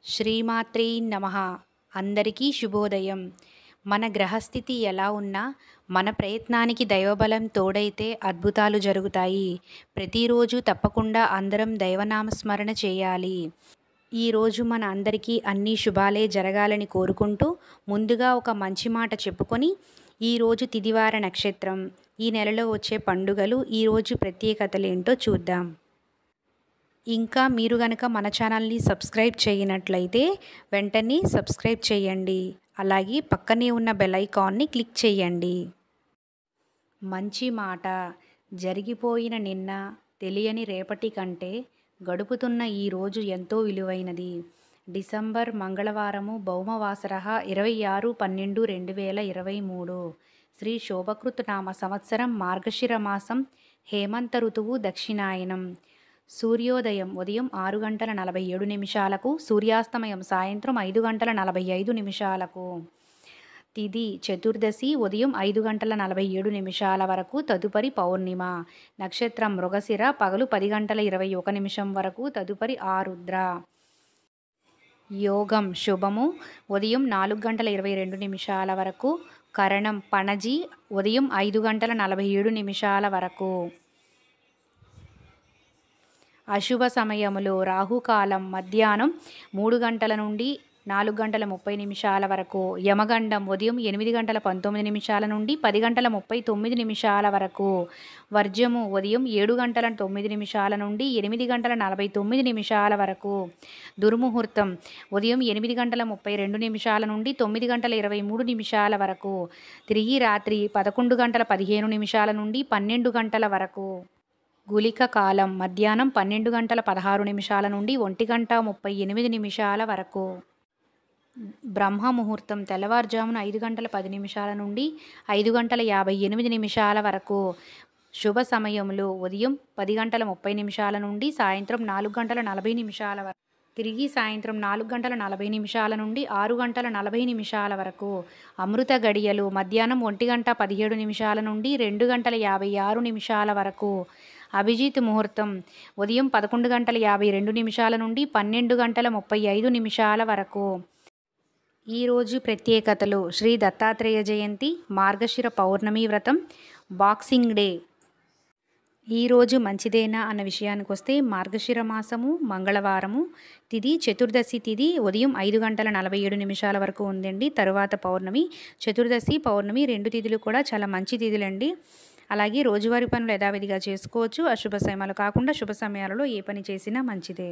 శ్రీమాత్రే నమః. అందరికీ శుభోదయం. మన గ్రహస్థితి ఎలా ఉన్నా మన ప్రయత్నానికి దైవబలం తోడైతే అద్భుతాలు జరుగుతాయి. ప్రతిరోజు తప్పకుండా అందరం దైవనామస్మరణ చేయాలి. ఈరోజు మన అందరికీ అన్ని శుభాలే జరగాలని కోరుకుంటూ ముందుగా ఒక మంచి మాట చెప్పుకొని ఈరోజు తిదివార నక్షత్రం, ఈ నెలలో వచ్చే పండుగలు, ఈరోజు ప్రత్యేకతలేంటో చూద్దాం. ఇంకా మీరు గనక మన ఛానల్ని సబ్స్క్రైబ్ చేయనట్లయితే వెంటనే సబ్స్క్రైబ్ చేయండి. అలాగే పక్కనే ఉన్న బెల్ ఐకాన్ని క్లిక్ చేయండి. మంచి మాట. జరిగిపోయిన నిన్న తెలియని రేపటి కంటే గడుపుతున్న ఈ రోజు ఎంతో విలువైనది. డిసెంబర్ మంగళవారము భౌమవాసరః 26/12/2023. శ్రీ శోభకృత్ నామ సంవత్సరం మార్గశిర మాసం హేమంత ఋతువు దక్షిణాయనం. సూర్యోదయం ఉదయం 6:47, సూర్యాస్తమయం సాయంత్రం 5:45. తిథి చతుర్దశి ఉదయం 5:47 వరకు, తదుపరి పౌర్ణిమ. నక్షత్రం మృగశిర పగలు 10:21 వరకు, తదుపరి ఆరుద్ర. యోగం శుభము ఉదయం 4:22 వరకు, కరణం పణజి ఉదయం 5:47 వరకు. అశుభ సమయములు రాహుకాలం మధ్యాహ్నం 3 గంటల నుండి 4:30 వరకు, యమగండం ఉదయం 8:19 నుండి 10:39 వరకు, వర్జము ఉదయం 7:09 నుండి 8:49 వరకు, దుర్ముహూర్తం ఉదయం 8:32 నుండి 9:23 వరకు, తిరిగి రాత్రి 11:15 నుండి 12 వరకు. గుళిక కాలం మధ్యాహ్నం 12:16 నుండి 1:38 వరకు. బ్రహ్మ ముహూర్తం తెల్లవారుజామున 5:10 నుండి 5:58 వరకు. శుభ సమయములు ఉదయం 10:30 నుండి సాయంత్రం 4:40 వరకు, తిరిగి సాయంత్రం 4:40 నుండి 6:40 వరకు. అమృత గడియలు మధ్యాహ్నం 1:17 నుండి 2:56 వరకు. అభిజిత్ ముహూర్తం ఉదయం 11:52 నుండి 12:35 వరకు. ఈరోజు ప్రత్యేకతలు: శ్రీ దత్తాత్రేయ జయంతి, మార్గశిర పౌర్ణమి వ్రతం, బాక్సింగ్ డే. ఈరోజు మంచిదేనా అన్న విషయానికి వస్తే మార్గశిర మాసము మంగళవారము, తిథి చతుర్దశి తిథి ఉదయం 5:47 వరకు ఉందండి. తరువాత పౌర్ణమి. చతుర్దశి పౌర్ణమి 2 తిథులు కూడా చాలా మంచి తిథులండి. అలాగే రోజువారీ పనులు యథావిధిగా చేసుకోవచ్చు. అశుభ సమయాలు కాకుండా శుభ సమయాలలో ఏ పని చేసినా మంచిదే.